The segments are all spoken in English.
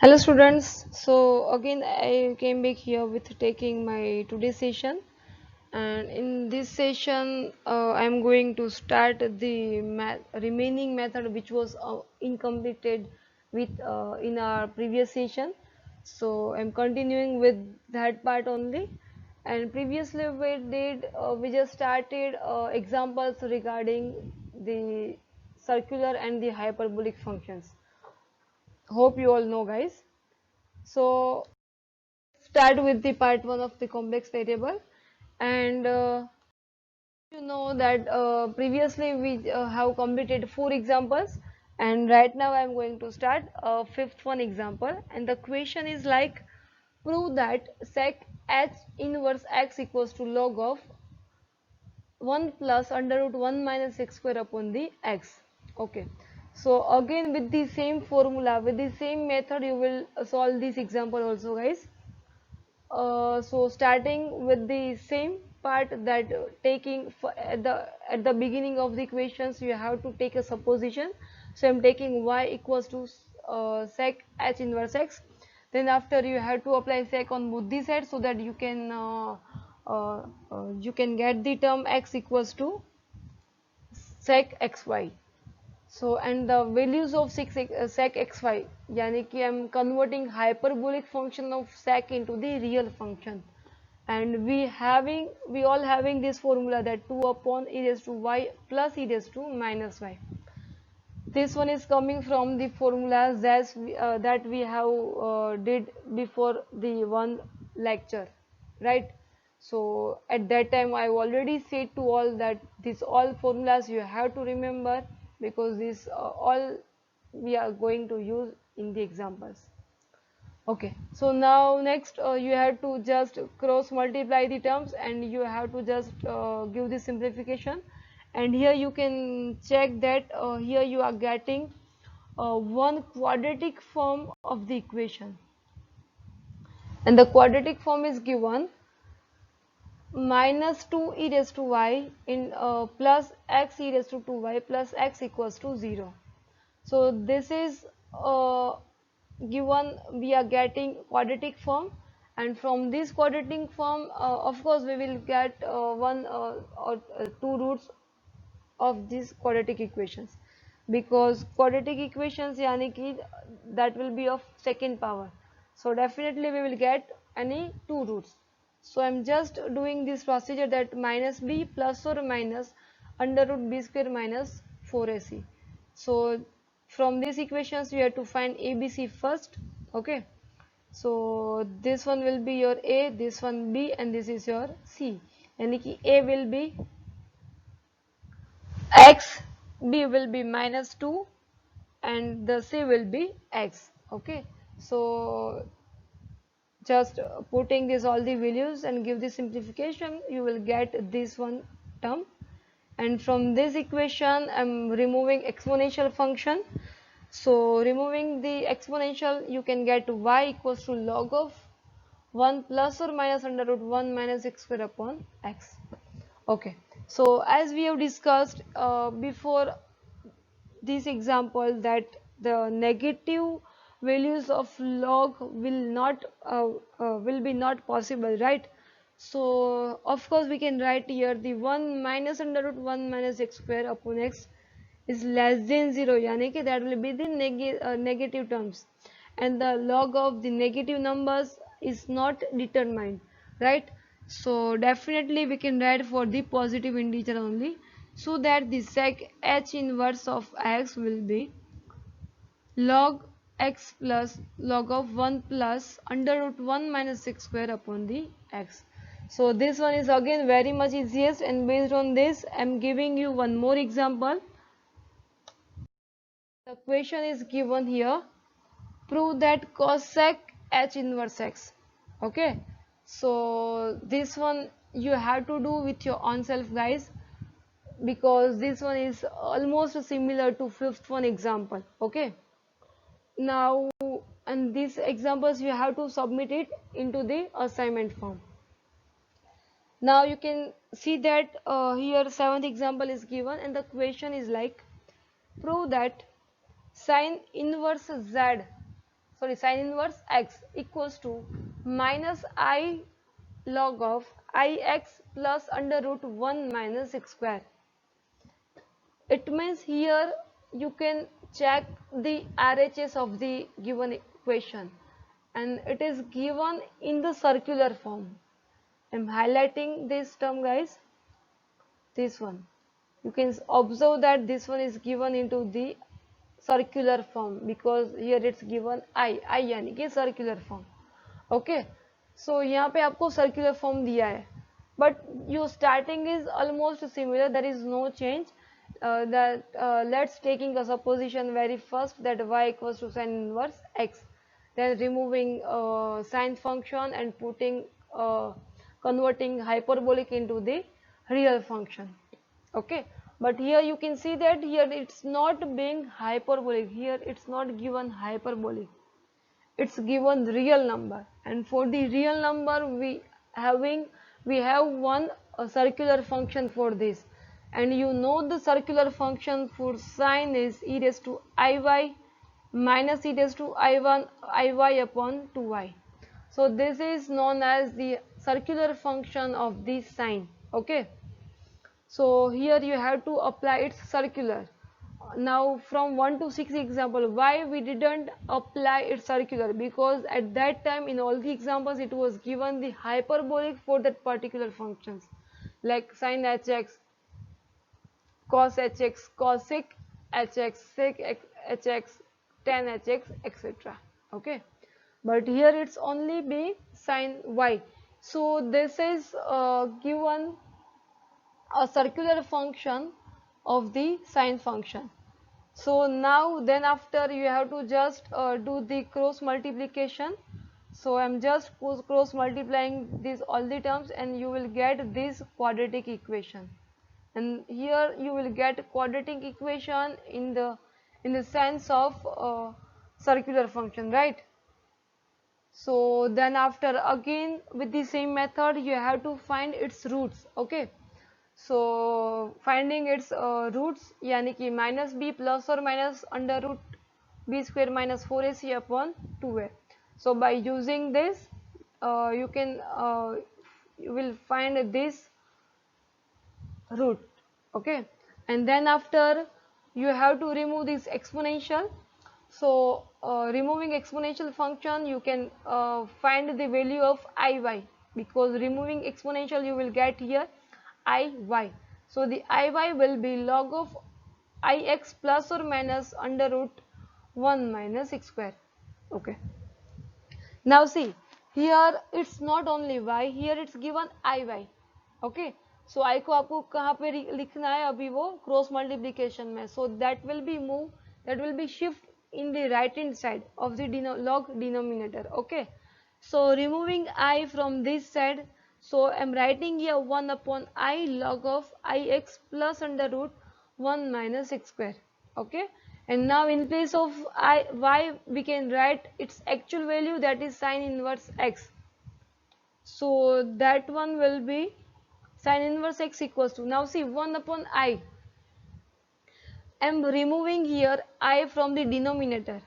Hello students, so again I came back here with taking my today's session, and in this session I am going to start the remaining method which was incompleted with in our previous session. So I am continuing with that part only, and previously we just started examples regarding the circular and the hyperbolic functions. Hope you all know, guys. So start with the part one of the complex variable, and you know that previously we have completed four examples, and right now I am going to start a fifth one example, and the question is like, prove that sec h inverse x equals to log of 1 plus under root 1 minus x square upon the x. Okay, so again with the same formula, with the same method, you will solve this example also, guys. So starting with the same part, that taking at the beginning of the equations you have to take a supposition. So I'm taking y equals to sec h inverse x. Then after you have to apply sec on both the sides so that you can get the term x equals to sec xy. So and the values of sec xy, yani ki I'm converting hyperbolic function of sec into the real function, and we all having this formula that 2 upon e raised to y plus e raised to minus y. This one is coming from the formulas that we have did before the one lecture, right? So at that time I already said to all that these all formulas you have to remember, because this all we are going to use in the examples. Okay, so now next you have to just cross multiply the terms, and you have to just give the simplification, and here you can check that here you are getting one quadratic form of the equation, and the quadratic form is given minus 2 e raised to y in plus x e raised to 2y plus x equals to 0. So this is given, we are getting quadratic form, and from this quadratic form of course we will get one or two roots of these quadratic equations, because quadratic equations yani ki that will be of second power, so definitely we will get any two roots. So I'm just doing this procedure, that minus b plus or minus under root b square minus 4ac. So from these equations we have to find abc first. Okay, so this one will be your a, this one b, and this is your c, yani ki a will be x, b will be minus 2, and the c will be x. Okay, so just putting this all the values and give the simplification, you will get this one term, and from this equation I'm removing exponential function. So removing the exponential, you can get y equals to log of 1 plus or minus under root 1 minus x square upon x. Okay, so as we have discussed before this example, that the negative values of log will be not possible, right? So of course we can write here the 1 minus under root 1 minus x square upon x is less than 0, yani कि that will be the negative terms, and the log of the negative numbers is not determined, right? So definitely we can write for the positive integer only, so that the sec h inverse of x will be log x plus log of 1 plus under root 1 minus x square upon the x. So this one is again very much easiest, and based on this I'm giving you one more example. The question is given here, prove that cosec h inverse x. Okay, so this one you have to do with your own self, guys, because this one is almost similar to fifth one example. Okay, now and these examples you have to submit it into the assignment form. Now you can see that here seventh example is given, and the question is like, prove that sine inverse z sorry, sin inverse x equals to minus I log of ix plus under root 1 minus x square. It means here you can check the RHS of the given equation, and it is given in the circular form. I'm highlighting this term, guys. This one. You can observe that this one is given into the circular form because here it's given I यानी कि circular form. Okay. So यहाँ पे आपको circular form दिया है. But your starting is almost similar. There is no change. Let's taking a supposition very first that y equals to sin inverse x, then removing sine function and putting converting hyperbolic into the real function. Okay, but here you can see that here it's not being hyperbolic, here it's not given hyperbolic, it's given real number, and for the real number we have one circular function for this, and you know the circular function for sine is e raised to iy minus e raised to i1 iy upon 2y. So this is known as the circular function of the sine. Okay, so here you have to apply its circular. Now from 1 to 6 example, why we didn't apply its circular? Because at that time in all the examples it was given the hyperbolic for that particular functions, like sin hx, cos hx, cosec hx, sec hx, tan hx, etc. Okay, but here it's only be sin y. So this is given a circular function of the sine function. So now then after you have to just do the cross multiplication. So I'm just cross multiplying these all the terms and you will get this quadratic equation, and here you will get quadratic equation in the sense of circular function, right? So then after again with the same method you have to find its roots. Okay, so finding its roots यानी कि minus b plus or minus under root b square minus 4ac upon 2a. So by using this you will find this root. Okay, and then after you have to remove this exponential. So removing exponential function you can find the value of iy, because removing exponential you will get here iy. So the iy will be log of ix plus or minus under root 1 minus x square. Okay, now see here it's not only y, here it's given iy. Okay, so I को आपको कहाँ पे लिखना है अभी वो cross multiplication में. So that will be move, that will be shift in the right hand side of the log denominator. Okay, so removing I from this side, so I am writing here 1 upon I log of ix plus under root 1 minus x square. Okay, and now in place of y we can write its actual value, that is sin inverse x. So that one will be sin inverse x equals to, now see 1 upon I am removing here I from the denominator.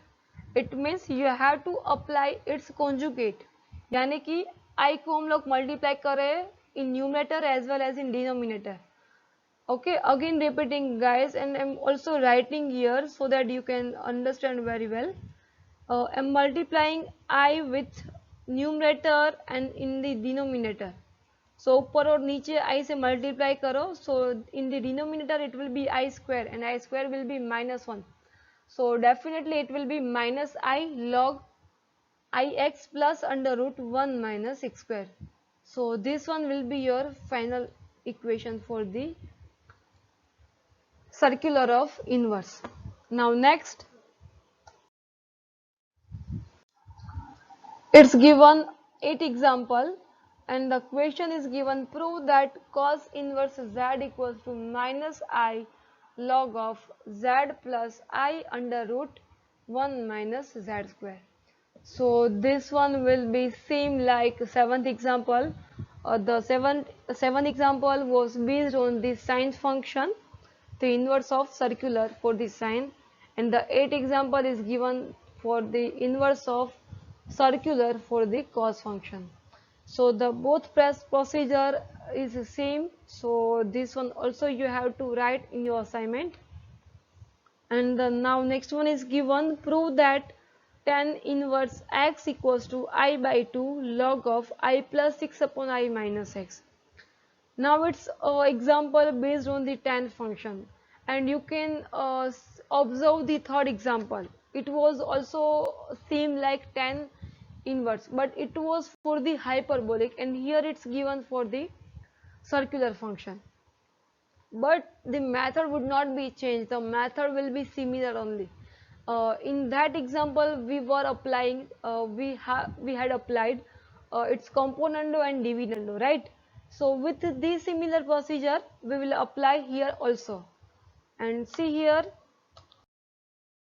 It means you have to apply its conjugate, यानी कि I को हम लोग multiply कर रहे हैं in numerator as well as in denominator. Okay, again repeating guys, and I'm also writing here so that you can understand very well. I'm multiplying I with numerator and in the denominator. So ऊपर और नीचे I से multiply करो, so in the denominator it will be I square and I square will be minus 1. So definitely it will be minus I log ix plus under root 1 minus x square. So this one will be your final equation for the circular of inverse. Now next, it's given 8 example and the question is given, prove that cos inverse z equals to minus I log of z plus I under root 1 minus z square. So this one will be same like 7th example. The 7th example was based on the sine function, the inverse of circular for the sine, and the 8th example is given for the inverse of circular for the cos function. So the both press procedure is the same. So this one also you have to write in your assignment. And the now next one is given, prove that tan inverse x equals to I by 2 log of I plus 6 upon I minus x. Now it's example based on the tan function, and you can observe the third example. It was also same like tan inverse, but it was for the hyperbolic, and here it's given for the circular function. But the method would not be changed, the method will be similar only. In that example we were applying, we had applied its componendo and dividendo, right? So with this similar procedure we will apply here also. And see here,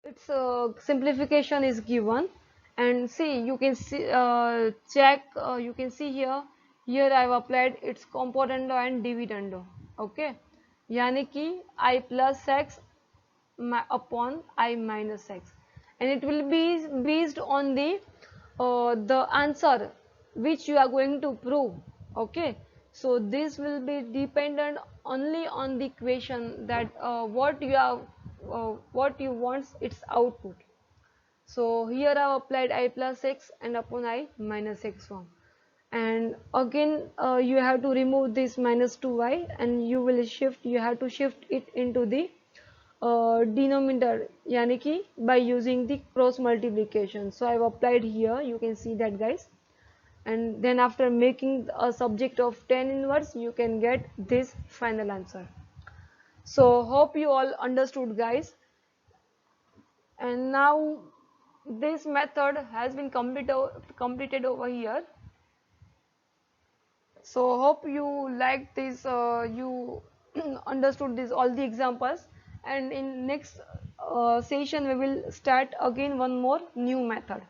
its simplification is given, and see you can see, check, you can see here I have applied its componendo and dividendo. Okay, यानी कि I plus x upon I minus x, and it will be based on the answer which you are going to prove. Okay, so this will be dependent only on the equation, that what you want its output. So here I have applied I plus x and upon I minus x form, and again you have to remove this minus 2y, and you have to shift it into the denominator, yani ki by using the cross multiplication. So I have applied here, you can see that guys, and then after making a subject of tan inverse you can get this final answer. So hope you all understood guys, and now this method has been completed over here. So hope you like this, you understood this all the examples, and in next session we will start again one more new method.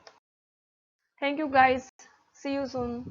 Thank you guys, see you soon.